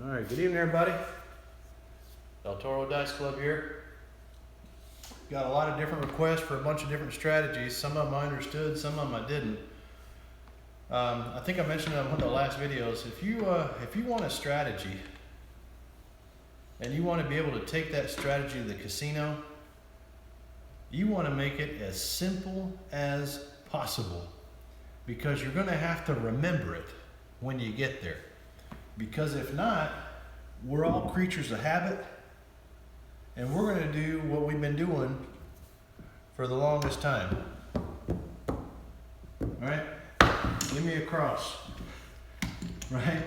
All right, good evening, everybody. Toro Dice Club here. Got a lot of different requests for a bunch of different strategies. Some of them I understood, some of them I didn't. I think I mentioned in one of the last videos. If you want a strategy and you want to be able to take that strategy to the casino, you want to make it as simple as possible, because you're going to have to remember it when you get there. Because if not, we're all creatures of habit, and we're going to do what we've been doing for the longest time. All right? Give me a cross, right?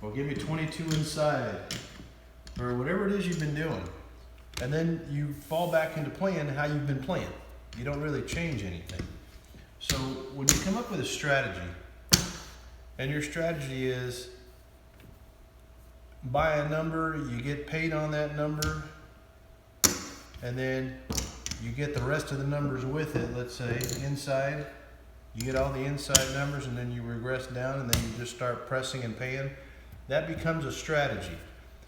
Or give me 22 inside, or whatever it is you've been doing. And then you fall back into playing how you've been playing. You don't really change anything. So when you come up with a strategy, and your strategy is buy a number, you get paid on that number, and then you get the rest of the numbers with it. Let's say inside, you get all the inside numbers, and then you regress down, and then you just start pressing and paying. That becomes a strategy.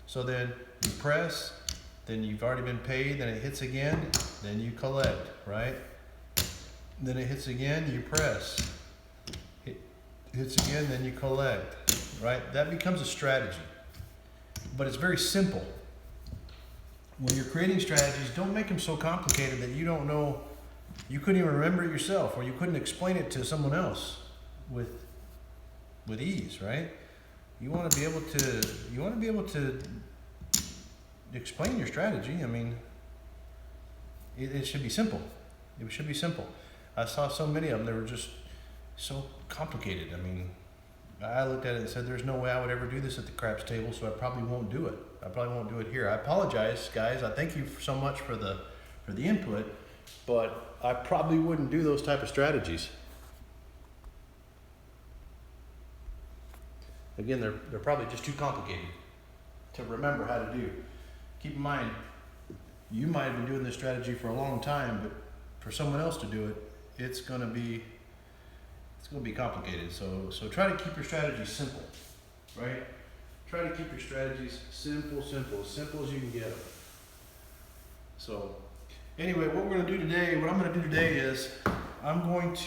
So then you press, then you've already been paid, then it hits again, then you collect, right? Then it hits again, you press. It hits again, then you collect, right? That becomes a strategy. But it's very simple. When you're creating strategies, don't make them so complicated that you don't know, you couldn't even remember it yourself, or you couldn't explain it to someone else with ease, right? You want to be able to explain your strategy. I mean, it should be simple. It should be simple. I saw so many of them that were just so complicated. I mean, I looked at it and said, there's no way I would ever do this at the craps table, so I probably won't do it. I probably won't do it here. I apologize, guys. I thank you so much for the input, but I probably wouldn't do those type of strategies. Again, they're probably just too complicated to remember how to do. Keep in mind, you might have been doing this strategy for a long time, but for someone else to do it, it's going to be complicated. So try to keep your strategies simple, right? Try to keep your strategies simple, as simple as you can get them. So anyway, what I'm going to do today is I'm going to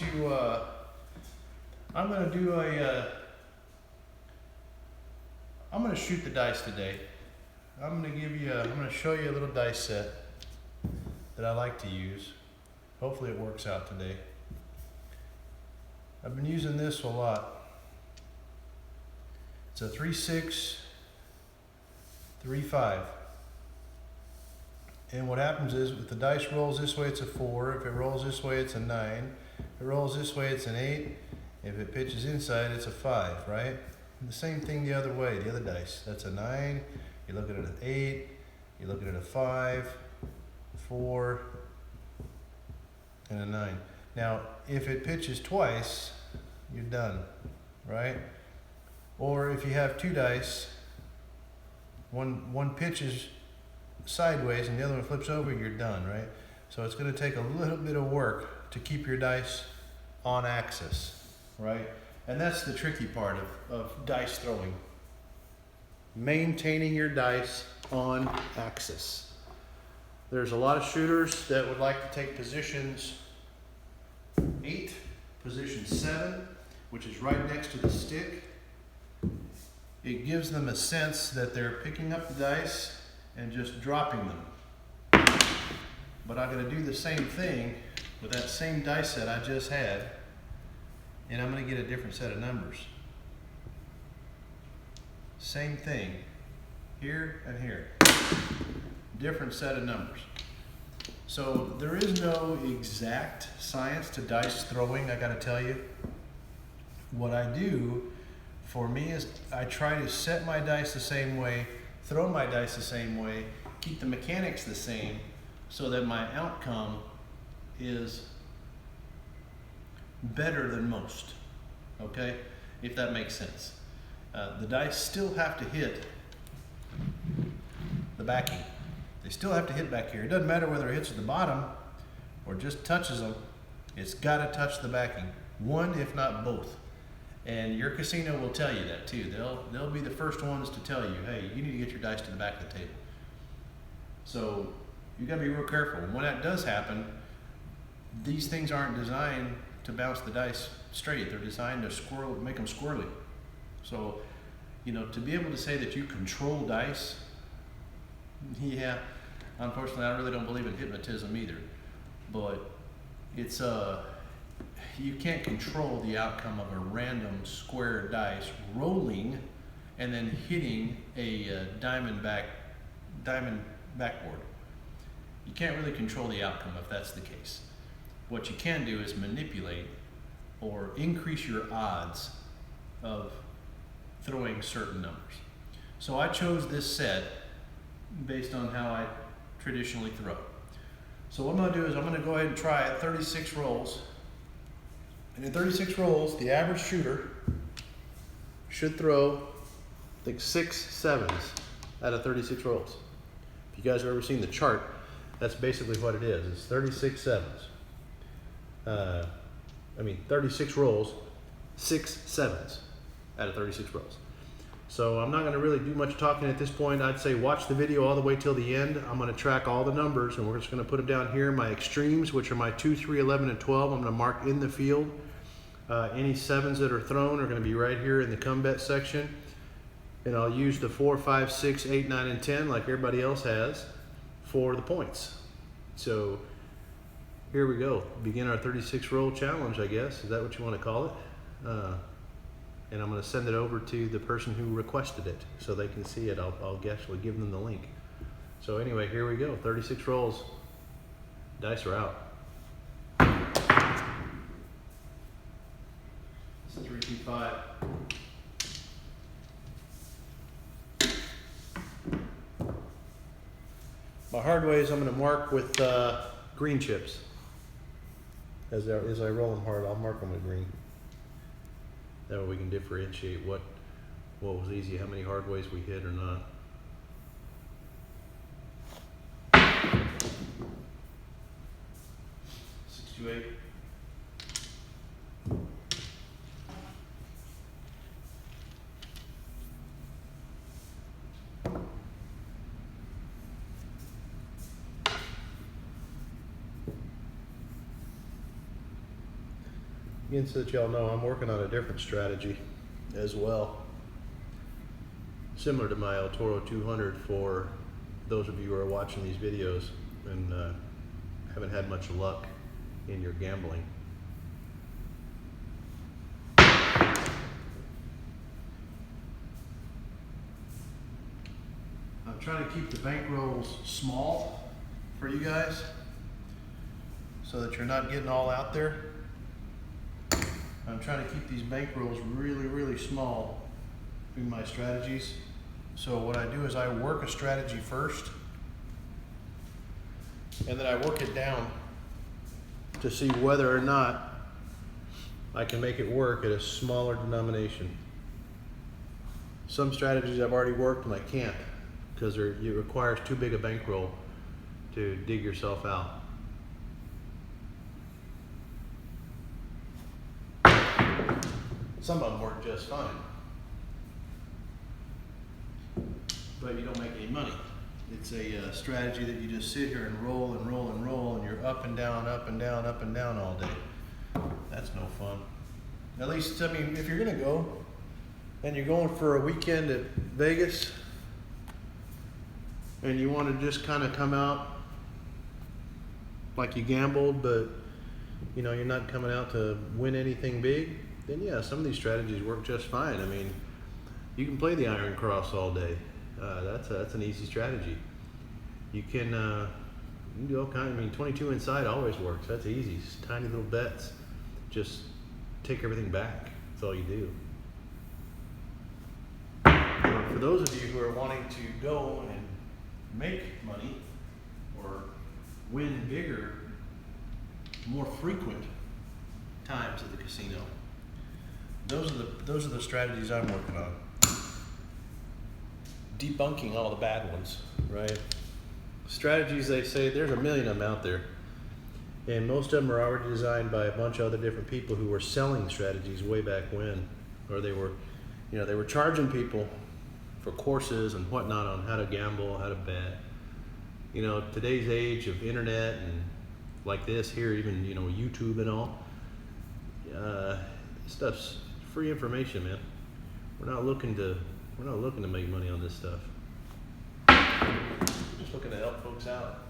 shoot the dice today. I'm going to show you a little dice set that I like to use. Hopefully it works out today. I've been using this a lot. It's a 3-6, 3-5. And what happens is, if the dice rolls this way, it's a 4. If it rolls this way, it's a 9. If it rolls this way, it's an 8. If it pitches inside, it's a 5, right? And the same thing the other way, the other dice. That's a 9. You look at it at 8. You look at it at 5, 4, and a 9. Now, if it pitches twice, you're done, right? Or if you have two dice, one pitches sideways and the other one flips over, you're done, right? So it's going to take a little bit of work to keep your dice on axis, right? And that's the tricky part of dice throwing. Maintaining your dice on axis. There's a lot of shooters that would like to take positions 8, position 7, which is right next to the stick. It gives them a sense that they're picking up the dice and just dropping them. But I'm going to do the same thing with that same dice set I just had, and I'm going to get a different set of numbers. Same thing, here and here. Different set of numbers. So there is no exact science to dice throwing, I gotta tell you. What I do for me is I try to set my dice the same way, throw my dice the same way, keep the mechanics the same, so that my outcome is better than most, okay? If that makes sense. The dice still have to hit the backing. They still have to hit back here. It doesn't matter whether it hits at the bottom or just touches them. It's got to touch the backing. One, if not both. And your casino will tell you that too. They'll be the first ones to tell you, hey, you need to get your dice to the back of the table. So you gotta be real careful. When that does happen, these things aren't designed to bounce the dice straight. They're designed to make them squirrely. So, you know, to be able to say that you control dice, yeah, unfortunately, I really don't believe in hypnotism either. But it's you can't control the outcome of a random square dice rolling and then hitting a diamond backboard. You can't really control the outcome if that's the case. What you can do is manipulate or increase your odds of throwing certain numbers. So I chose this set based on how I traditionally throw. So what I'm going to do is I'm going to go ahead and try it 36 rolls. And in 36 rolls, the average shooter should throw, I think, 6 sevens out of 36 rolls. If you guys have ever seen the chart, that's basically what it is. It's 36 sevens. 36 rolls, 6 sevens out of 36 rolls. So I'm not going to really do much talking at this point. I'd say watch the video all the way till the end. I'm going to track all the numbers, and we're just going to put them down here. My extremes, which are my 2, 3, 11, and 12, I'm going to mark in the field. Any sevens that are thrown are going to be right here in the come bet section. And I'll use the 4, 5, 6, 8, 9, and 10 like everybody else has for the points. So here we go. Begin our 36 roll challenge, I guess. Is that what you want to call it? And I'm going to send it over to the person who requested it so they can see it. I'll actually give them the link. So anyway, here we go. 36 rolls. Dice are out. 3, 2, 5. My hard ways I'm going to mark with green chips. As I roll them hard, I'll mark them with green. That way we can differentiate what was easy, how many hard ways we hit or not. Six, 2, 8. Again, so that y'all know, I'm working on a different strategy as well. Similar to my Toro 200 for those of you who are watching these videos and haven't had much luck in your gambling. I'm trying to keep the bankrolls small for you guys so that you're not getting all out there. I'm trying to keep these bankrolls really, really small in my strategies. So what I do is I work a strategy first, and then I work it down to see whether or not I can make it work at a smaller denomination. Some strategies I've already worked and I can't because it requires too big a bankroll to dig yourself out. Some of them work just fine, but you don't make any money. It's a strategy that you just sit here and roll and roll and roll, and you're up and down, up and down, up and down all day. That's no fun. At least, I mean, if you're gonna go and you're going for a weekend at Vegas and you want to just kind of come out like you gambled, but you know, you're not coming out to win anything big, then yeah, some of these strategies work just fine. I mean, you can play the Iron Cross all day. That's an easy strategy. You can do all kinds. I mean, 22 inside always works. That's easy. It's tiny little bets. Just take everything back. That's all you do. For those of you who are wanting to go and make money or win bigger, more frequent times at the casino, those are the strategies I'm working on. Debunking all the bad ones, right? Strategies, they say there's a million of them out there, and most of them are already designed by a bunch of other different people who were selling strategies way back when. or they were, they were charging people for courses and whatnot on how to gamble, how to bet. Today's age of internet and like this here, even YouTube and all, this stuff's free information, man. We're not looking to make money on this stuff. We're just looking to help folks out,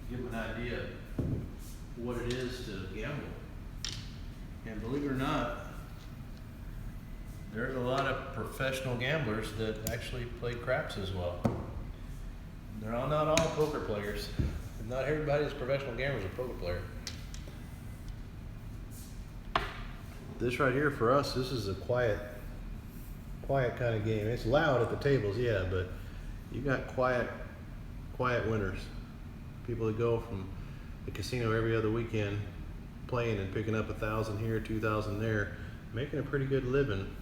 give them an idea of what it is to gamble. And believe it or not, there's a lot of professional gamblers that actually play craps as well. They're not all poker players. Not everybody that's a professional gambler is a poker player. This right here for us, this is a quiet kind of game. It's loud at the tables, yeah, but you got quiet winners. People that go from the casino every other weekend playing and picking up 1,000 here, 2,000 there, making a pretty good living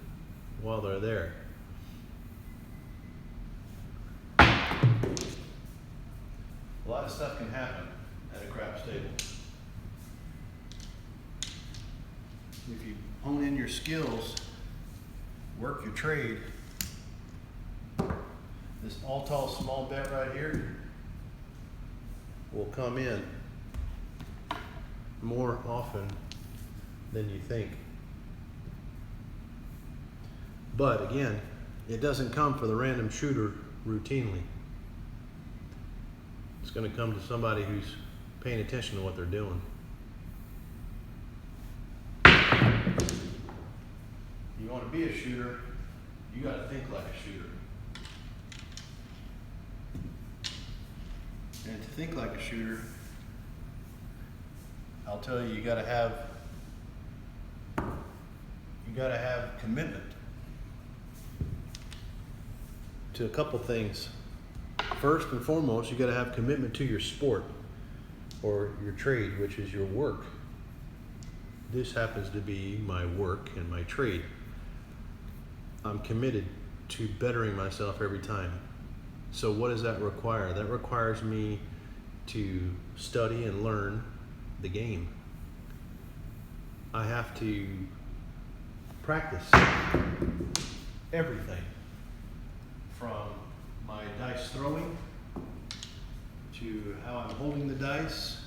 while they're there. A lot of stuff can happen at a craps table. If you hone in your skills, work your trade, this all tall small bet right here will come in more often than you think. But again, it doesn't come for the random shooter routinely. It's going to come to somebody who's paying attention to what they're doing. You want to be a shooter, you got to think like a shooter. And to think like a shooter, I'll tell you, you got to have commitment to a couple things. First and foremost, you got to have commitment to your sport or your trade, which is your work. This happens to be my work and my trade. I'm committed to bettering myself every time. So what does that require? That requires me to study and learn the game. I have to practice everything from my dice throwing to how I'm holding the dice,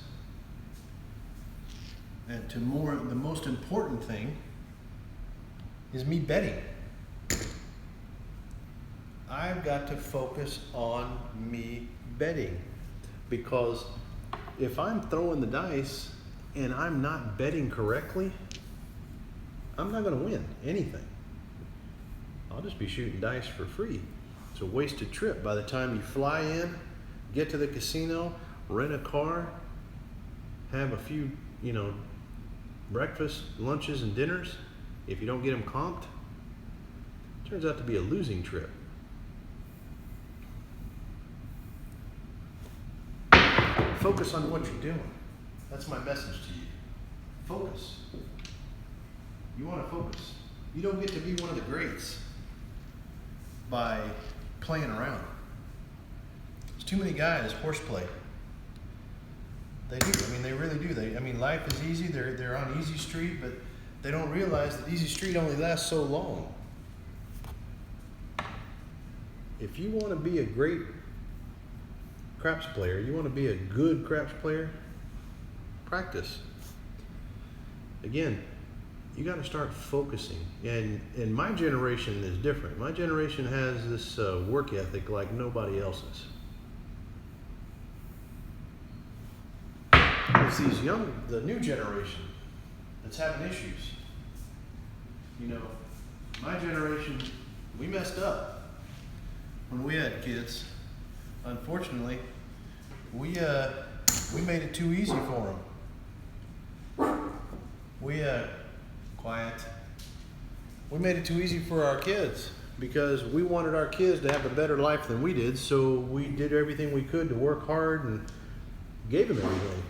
and to the most important thing is me betting. I've got to focus on me betting, because if I'm throwing the dice and I'm not betting correctly, I'm not going to win anything. I'll just be shooting dice for free. It's a wasted trip. By the time you fly in, get to the casino, rent a car, have a few, breakfast, lunches, and dinners, if you don't get them comped, it turns out to be a losing trip. Focus on what you're doing. That's my message to you. Focus. You want to focus. You don't get to be one of the greats by playing around. There's too many guys horseplay. They do. They really do. Life is easy. They're on easy street, but they don't realize that easy street only lasts so long. If you want to be a great craps player, you want to be a good craps player, practice. Again, you got to start focusing. And my generation is different. My generation has this work ethic like nobody else's. It's the new generation that's having issues. My generation, we messed up when we had kids. Unfortunately, we made it too easy for them. We made it too easy for our kids because we wanted our kids to have a better life than we did, so we did everything we could to work hard and gave them everything,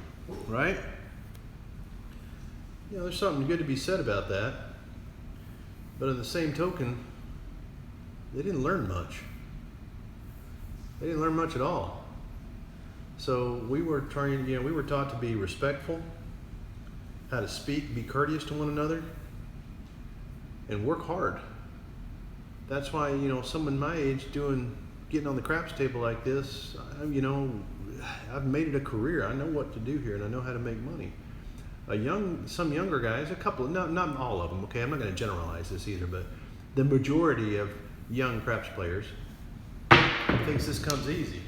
right? There's something good to be said about that, but in the same token, they didn't learn much. They didn't learn much at all. So we were taught to be respectful, how to speak, be courteous to one another. and work hard. That's why, you know, someone my age getting on the craps table like this, you know, I've made it a career. I know what to do here, and I know how to make money. Some younger guys, a couple, not all of them, okay, I'm not going to generalize this either, but the majority of young craps players thinks this comes easy,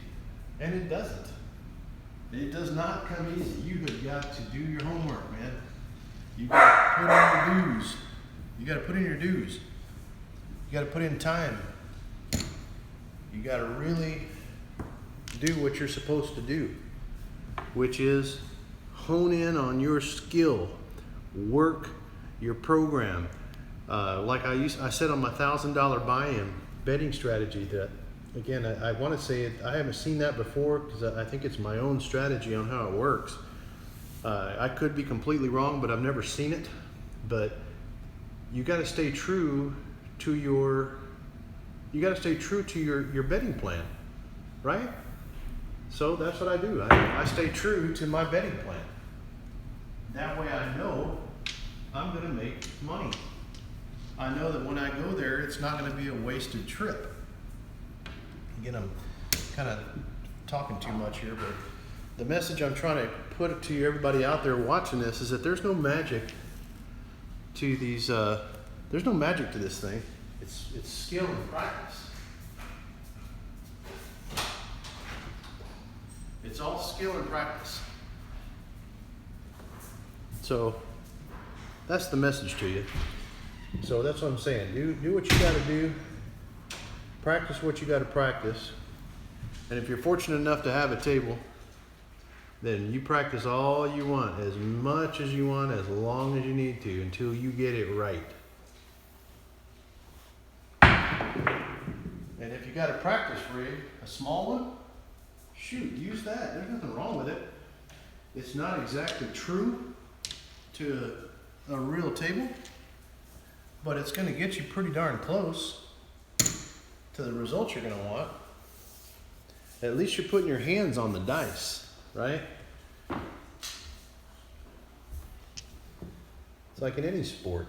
and it doesn't. It does not come easy. You have got to do your homework, man. You got to put in your dues. You got to put in your dues. You got to put in time. You got to really do what you're supposed to do, which is hone in on your skill, work your program. Like I said on my $1,000 buy-in betting strategy, that again, I want to say it, I haven't seen that before, because I think it's my own strategy on how it works. I could be completely wrong, but I've never seen it. But you got to stay true to your betting plan, right? So that's what I do. I stay true to my betting plan. That way I know I'm going to make money. I know that when I go there, it's not going to be a wasted trip. Again, I'm kind of talking too much here, but the message I'm trying to put to everybody out there watching this is that there's no magic to these. There's no magic to this thing. It's skill and practice. It's all skill and practice. So that's the message to you. So that's what I'm saying. Do what you got to do. Practice what you got to practice. And if you're fortunate enough to have a table, then you practice all you want, as much as you want, as long as you need to, until you get it right. And if you got a practice rig, a small one, shoot, use that. There's nothing wrong with it. It's not exactly true to a real table, but it's going to get you pretty darn close to the results you're going to want. At least you're putting your hands on the dice, right? It's like in any sport,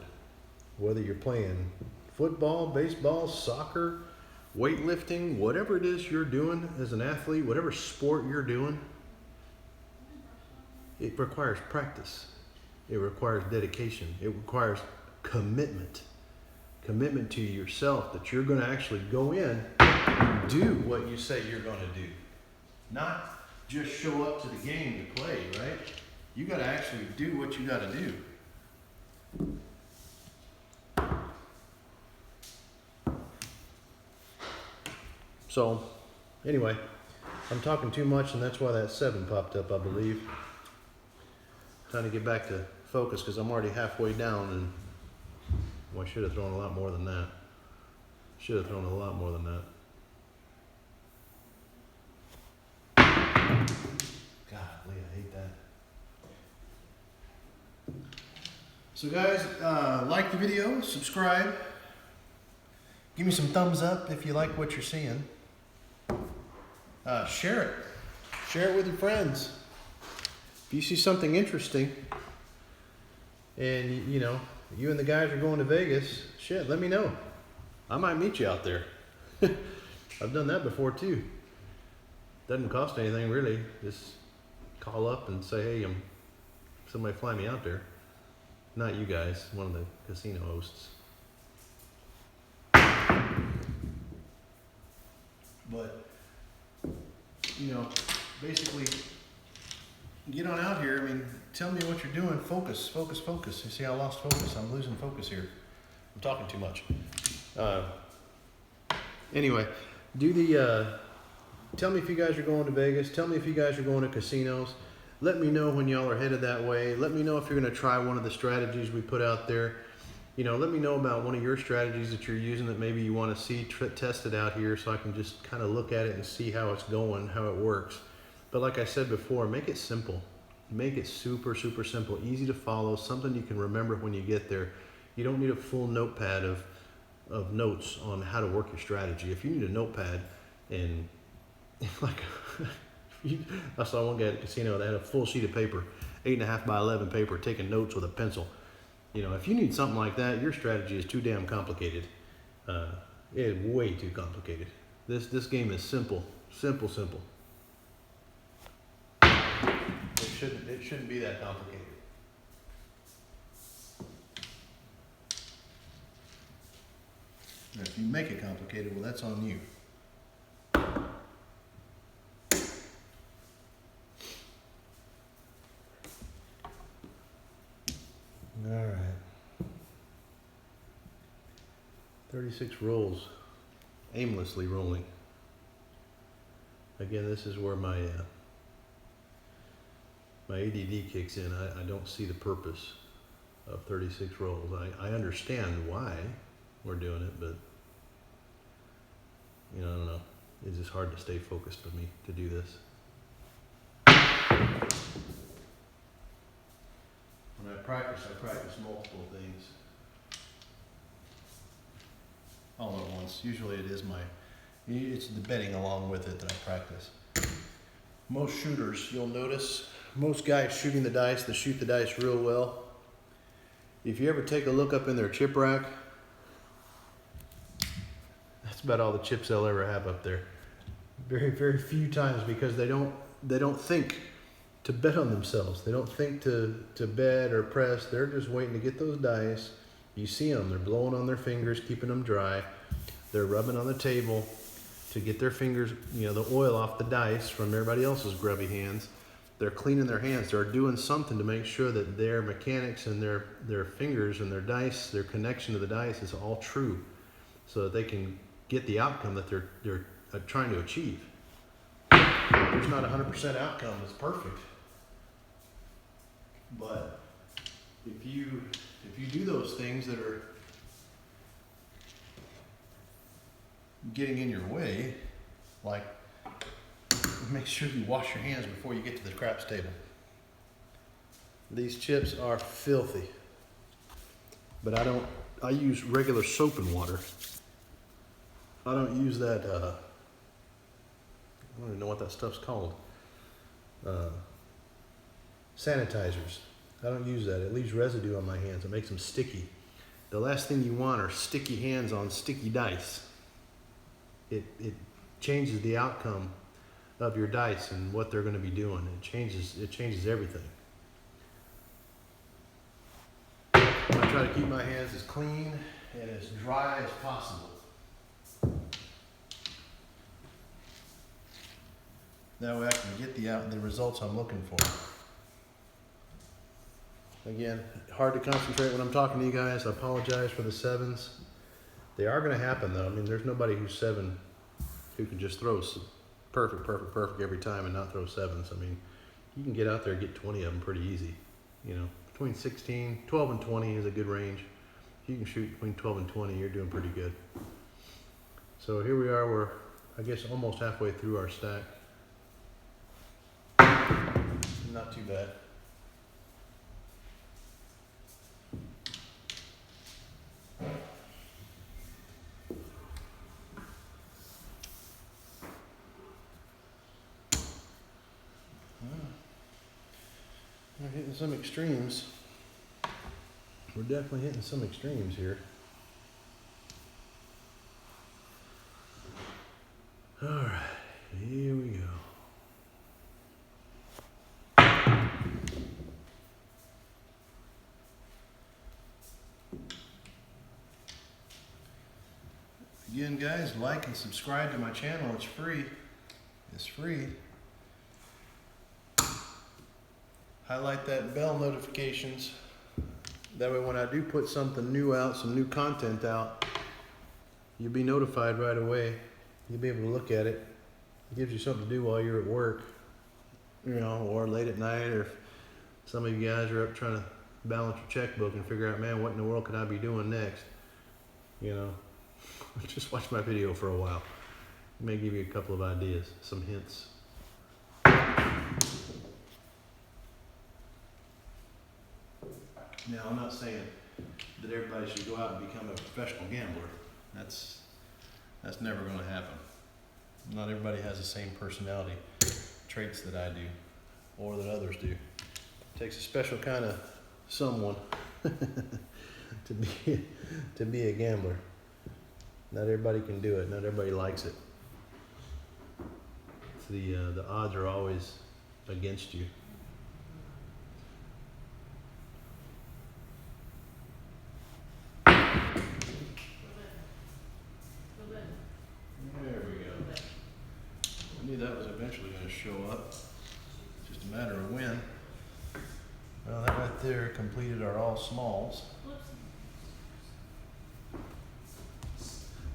whether you're playing football, baseball, soccer, weightlifting, whatever it is you're doing as an athlete, whatever sport you're doing, it requires practice. It requires dedication. It requires commitment. Commitment to yourself, that you're going to actually go in and do what you say you're going to do. Not just show up to the game to play, right? You got to actually do what you got to do. So, anyway, I'm talking too much, and that's why that 7 popped up, I believe. Trying to get back to focus, because I'm already halfway down, and well, I should have thrown a lot more than that. Should have thrown a lot more than that. Golly, I hate that. So guys, like the video, subscribe. Give me some thumbs up if you like what you're seeing. Share it. Share it with your friends. If you see something interesting, and you know, you and the guys are going to Vegas, shit, let me know. I might meet you out there. I've done that before too. Doesn't cost anything really. Just call up and say, hey, somebody fly me out there. Not you guys, one of the casino hosts. But, you know, basically, get on out here. I mean, tell me what you're doing. Focus, focus, focus. You see, I lost focus. I'm losing focus here. I'm talking too much. Anyway, tell me if you guys are going to Vegas. Tell me if you guys are going to casinos. Let me know when y'all are headed that way. Let me know if you're going to try one of the strategies we put out there. You know, let me know about one of your strategies that you're using that maybe you want to see tested out here, so I can just kind of look at it and see how it's going, how it works. But like I said before, make it simple. Make it super, super simple, easy to follow, something you can remember when you get there. You don't need a full notepad of notes on how to work your strategy. If you need a notepad, and like I saw one guy at the casino that had a full sheet of paper, 8.5 by 11 paper, taking notes with a pencil. You know, if you need something like that, your strategy is too damn complicated. It is way too complicated. This game is simple. Simple. It shouldn't be that complicated. Now, if you make it complicated, well, that's on you. All right. 36 rolls, aimlessly rolling. Again, this is where my ADD kicks in. I don't see the purpose of 36 rolls. I understand why we're doing it, but you know, I don't know. It's just hard to stay focused for me to do this. When I practice multiple things all at once. Usually it's the betting along with it that I practice. Most shooters, you'll notice, most guys shooting the dice, they shoot the dice real well. If you ever take a look up in their chip rack, that's about all the chips they'll ever have up there. Very few times, because they don't think to bet on themselves. They don't think to bet or press. They're just waiting to get those dice. You see them, they're blowing on their fingers, keeping them dry. They're rubbing on the table to get their fingers, you know, the oil off the dice from everybody else's grubby hands. They're cleaning their hands. They're doing something to make sure that their mechanics and their fingers and their dice, their connection to the dice is all true, so that they can get the outcome that they're trying to achieve. There's not 100% outcome that's perfect, but if you do those things that are getting in your way, like make sure you wash your hands before you get to the craps table. These chips are filthy, but I use regular soap and water. I don't use that, I don't even know what that stuff's called. Sanitizers. I don't use that. It leaves residue on my hands. It makes them sticky. The last thing you want are sticky hands on sticky dice. It changes the outcome of your dice and what they're going to be doing. It changes everything. I try to keep my hands as clean and as dry as possible. That way I can get the results I'm looking for. Again, hard to concentrate when I'm talking to you guys. I apologize for the sevens. They are going to happen though. I mean, there's nobody who's seven who can just throw perfect every time and not throw sevens. I mean, you can get out there and get 20 of them pretty easy. You know, between 12 and 20 is a good range. If you can shoot between 12 and 20, you're doing pretty good. So here we are. We're, I guess, almost halfway through our stack. Not too bad. We're hitting some extremes. We're definitely hitting some extremes here. All right, here we go. Again, guys, like and subscribe to my channel. It's free. It's free. Highlight that bell notifications. That way when I do put something new out, some new content out, you'll be notified right away. You'll be able to look at it. It gives you something to do while you're at work, you know, or late at night, or if some of you guys are up trying to balance your checkbook and figure out, man, what in the world could I be doing next? You know, just watch my video for a while. It may give you a couple of ideas, some hints. Now, I'm not saying that everybody should go out and become a professional gambler. That's never going to happen. Not everybody has the same personality traits that I do or that others do. It takes a special kind of someone to be a gambler. Not everybody can do it. Not everybody likes it. It's the odds are always against you. There we go. I knew that was eventually going to show up. It's just a matter of when. Well, that right there completed our all smalls.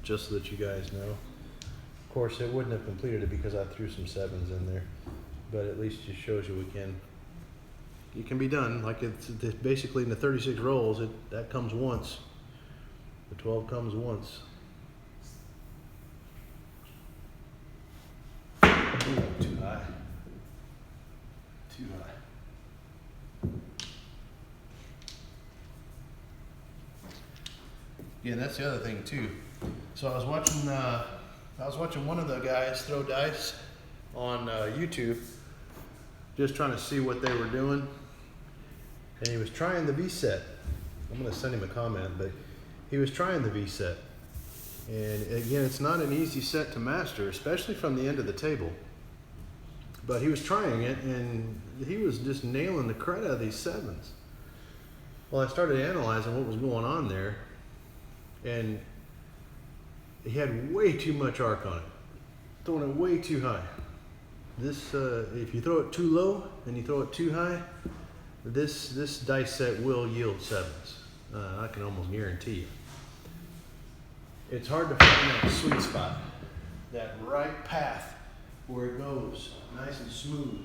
Just so that you guys know. Of course, it wouldn't have completed it because I threw some sevens in there, but at least it shows you it can be done. Like it's basically in the 36 rolls, that comes once. The 12 comes once. Ooh, too high. Too high. Yeah, that's the other thing too. So I was watching one of the guys throw dice on YouTube, just trying to see what they were doing, and he was trying the V set. I'm gonna send him a comment, but he was trying the V set, and again, it's not an easy set to master, especially from the end of the table. But he was trying it, and he was just nailing the crud out of these sevens. Well, I started analyzing what was going on there, and he had way too much arc on it, throwing it way too high. This, if you throw it too low and you throw it too high, this dice set will yield sevens. I can almost guarantee you. It's hard to find that sweet spot, that right path where it goes nice and smooth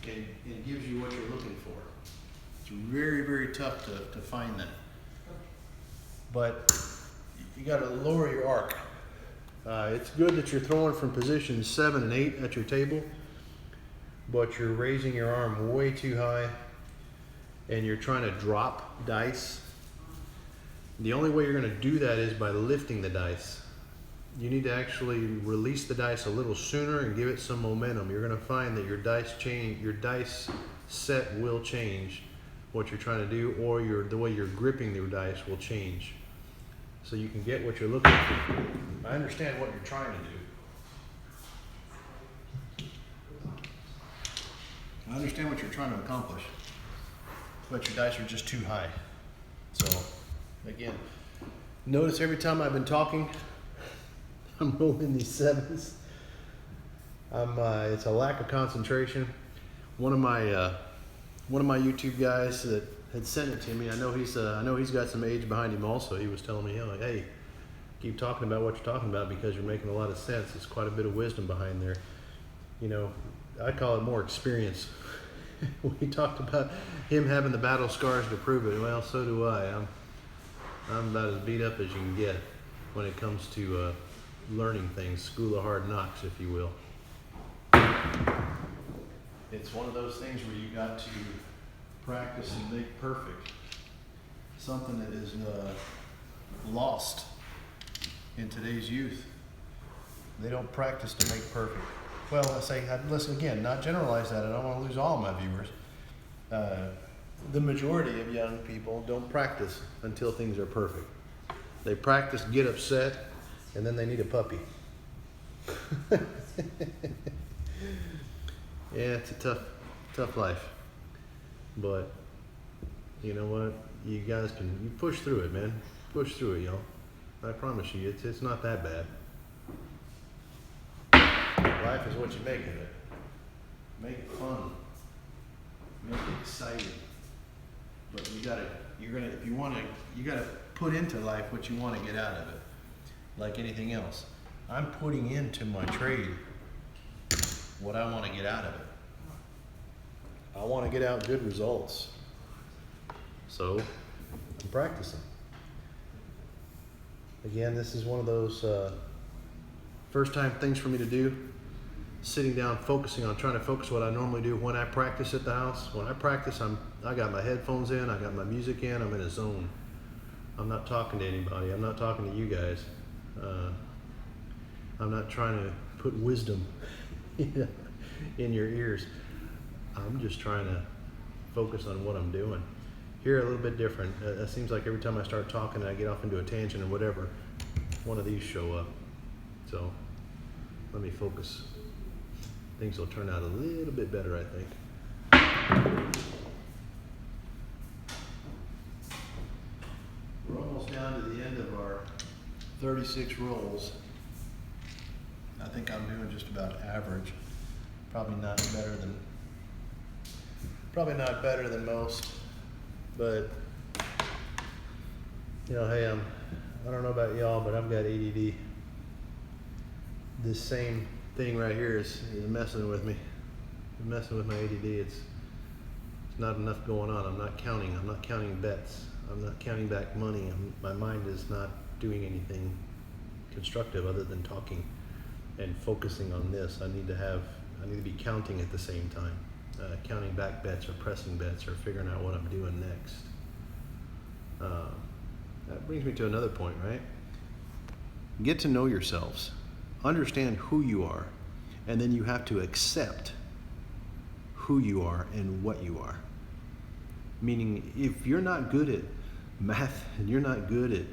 and gives you what you're looking for. It's very, very tough to find that. But you got to lower your arc. It's good that you're throwing from positions 7 and 8 at your table, but you're raising your arm way too high and you're trying to drop dice. The only way you're going to do that is by lifting the dice. You need to actually release the dice a little sooner and give it some momentum. You're going to find that your dice set will change what you're trying to do, or the way you're gripping your dice will change. So you can get what you're looking for. I understand what you're trying to do. I understand what you're trying to accomplish, but your dice are just too high. So, again, notice every time I've been talking, I'm rolling these sevens. It's a lack of concentration. One of my YouTube guys that had sent it to me, I know he's got some age behind him also. He was telling me, like, hey, keep talking about what you're talking about because you're making a lot of sense. It's quite a bit of wisdom behind there. You know, I call it more experience. We talked about him having the battle scars to prove it. Well, so do I. I'm about as beat up as you can get when it comes to learning things, school of hard knocks, if you will. It's one of those things where you got to practice and make perfect. Something that is lost in today's youth. They don't practice to make perfect. Well, listen again, not generalize that. I don't want to lose all my viewers. The majority of young people don't practice until things are perfect. They practice, get upset, and then they need a puppy. Yeah, it's a tough life. But you know what? You guys you push through it, man. Push through it, y'all. I promise you, it's not that bad. Life is what you make of it. Make it fun. Make it exciting. But you gotta put into life what you want to get out of it. Like anything else. I'm putting into my trade what I want to get out of it. I want to get out good results. So I'm practicing. Again, this is one of those first time things for me to do. Sitting down, focusing on trying to focus what I normally do when I practice at the house. When I practice, I got my headphones in, I got my music in, I'm in a zone. I'm not talking to anybody. I'm not talking to you guys. I'm not trying to put wisdom in your ears. I'm just trying to focus on what I'm doing. Here a little bit different. It seems like every time I start talking and I get off into a tangent or whatever, one of these show up. So let me focus. Things will turn out a little bit better, I think. We're almost down to the end of our 36 rolls. I think I'm doing just about average. Probably not better than most, but you know, hey, I don't know about y'all, but I've got ADD. This same thing right here is messing with me. It's messing with my ADD. It's not enough going on. I'm not counting bets. I'm not counting back money. My mind is not doing anything constructive other than talking and focusing on this. I need to be counting at the same time. Counting back bets or pressing bets or figuring out what I'm doing next. That brings me to another point, right? Get to know yourselves. Understand who you are. And then you have to accept who you are and what you are. Meaning, if you're not good at math and you're not good at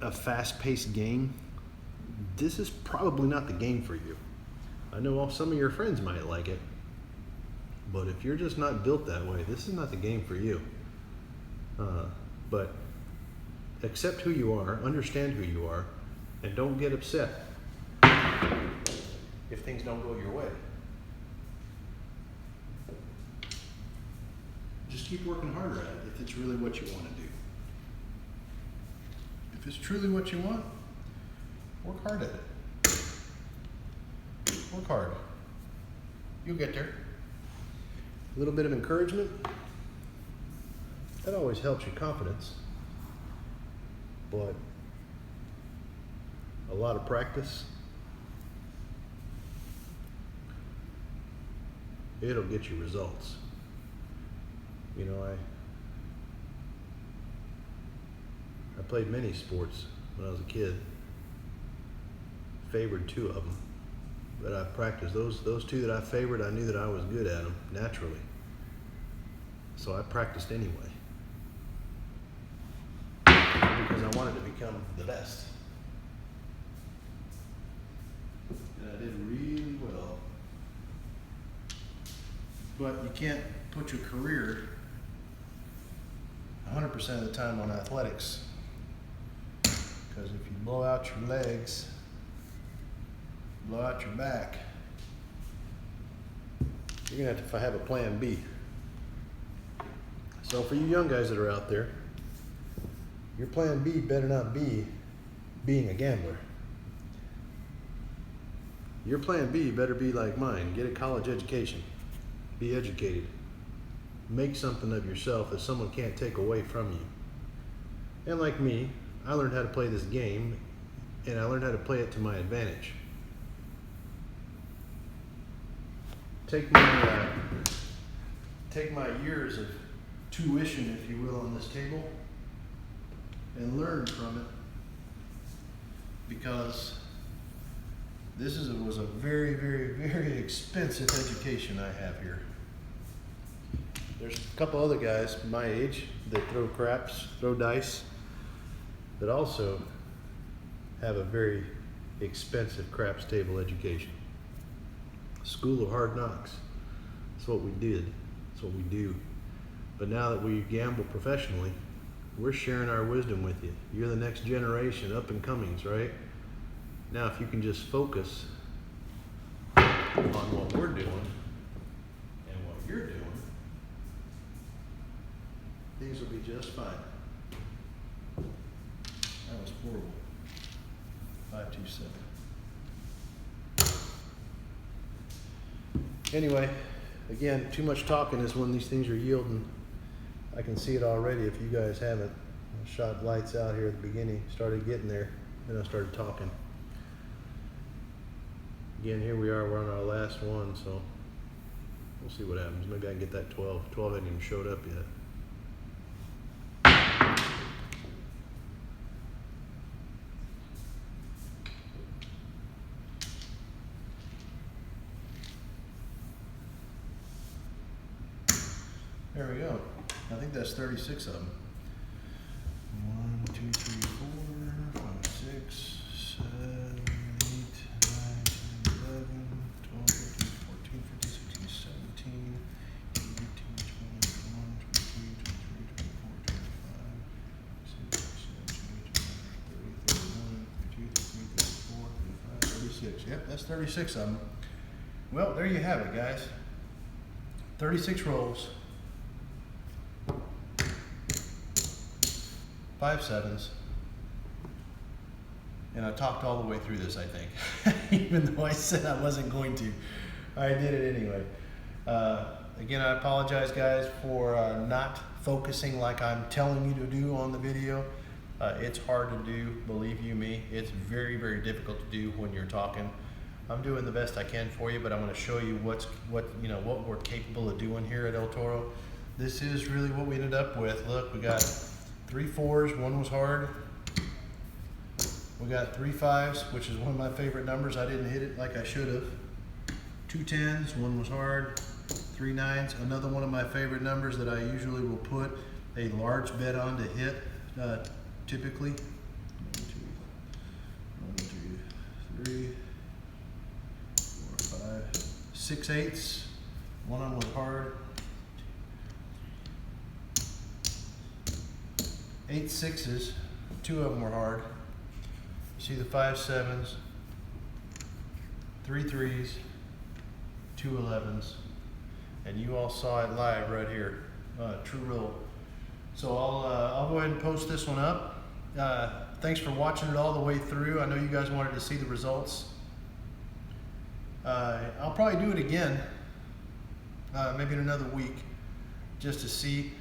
a fast-paced game, this is probably not the game for you. I know some of your friends might like it, but if you're just not built that way, this is not the game for you. But accept who you are, understand who you are, and don't get upset if things don't go your way. Just keep working harder at it if it's really what you want to do. If it's truly what you want, work hard at it. Work hard. You'll get there. A little bit of encouragement, that always helps your confidence. But a lot of practice, it'll get you results. You know, I played many sports when I was a kid. Favored two of them, but I practiced those two that I favored. I knew that I was good at them naturally, so I practiced anyway because I wanted to become the best, and I did really well. But you can't put your career 100% of the time on athletics, because if you blow out your legs, blow out your back, you're gonna have to have a plan B. So for you young guys that are out there, your plan B better not be being a gambler. Your plan B better be like mine. Get a college education. Be educated. Make something of yourself that someone can't take away from you. And like me, I learned how to play this game, and I learned how to play it to my advantage. Take my years of tuition, if you will, on this table and learn from it, because this was a very, very, very expensive education I have here. There's a couple other guys my age that throw dice, that also have a very expensive craps table education. School of hard knocks. That's what we did. That's what we do. But now that we gamble professionally, we're sharing our wisdom with you. You're the next generation, up and comings, right? Now, if you can just focus on what we're doing and what you're doing, things will be just fine. That was horrible. 527. Anyway, again, too much talking is when these things are yielding. I can see it already if you guys haven't. I shot lights out here at the beginning, started getting there, then I started talking. Again, here we are, we're on our last one, so we'll see what happens. Maybe I can get that 12. 12 hasn't even showed up yet. There we go. I think that's 36 of them. 1, 2, 3, 4, 5, 6, 7, 8, 9, 10, 11, 12, 13, 14, 15, 16, 17, 18, 20, 21, 22, 23, 24, 25, 36. Yep, that's 36 of them. Well, there you have it, guys. 36 rolls, 5 sevens, and I talked all the way through this, I think. Even though I said I wasn't going to, I did it anyway. Again, I apologize, guys, for not focusing like I'm telling you to do on the video. It's hard to do, believe you me. It's very, very difficult to do when you're talking. I'm doing the best I can for you, but I'm going to show you what we're capable of doing here at El Toro. This is really what we ended up with. Look, we got 3 4s, one was hard. We got 3 5s, which is one of my favorite numbers. I didn't hit it like I should have. 2 10s, one was hard. 3 9s, another one of my favorite numbers that I usually will put a large bet on to hit, typically. 1 2 3 4 5 6 8s, one of them was hard. 8 6s, 2 of them were hard. You see the 5 7s, 3 3s, 2 11s, and you all saw it live right here, true roll. So I'll go ahead and post this one up. Thanks for watching it all the way through. I know you guys wanted to see the results. I'll probably do it again, maybe in another week, just to see,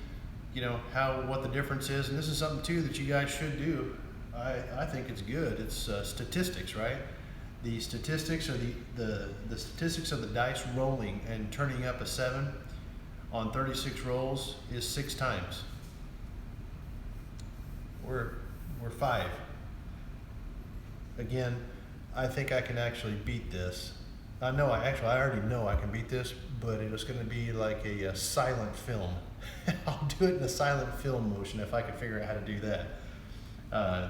what the difference is. And this is something too that you guys should do. I think it's good. It's statistics, right? The statistics are the statistics of the dice rolling and turning up a 7 on 36 rolls is 6 times. We're 5. Again, I think I can actually beat this. I already know I can beat this, but it was going to be like a silent film. I'll do it in a silent film motion if I can figure out how to do that.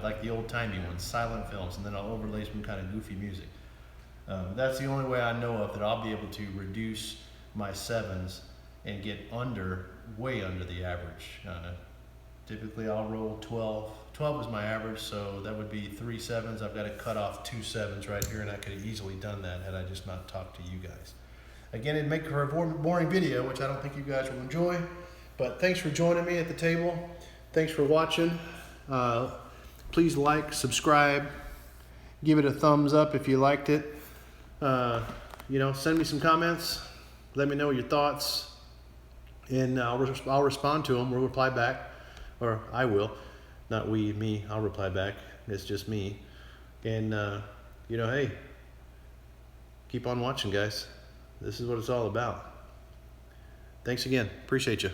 Like the old-timey ones, silent films, and then I'll overlay some kind of goofy music. That's the only way I know of that I'll be able to reduce my 7s and get way under the average. Typically I'll roll 12. 12 is my average, so that would be 3 7s. I've got to cut off 2 7s right here, and I could have easily done that had I just not talked to you guys. Again, it'd make for a boring video, which I don't think you guys will enjoy, but thanks for joining me at the table. Thanks for watching. Please like, subscribe, give it a thumbs up if you liked it. Send me some comments, let me know your thoughts, and I'll respond to them. We'll reply back, or I will. Not me, I'll reply back. It's just me. And, hey, keep on watching, guys. This is what it's all about. Thanks again. Appreciate you.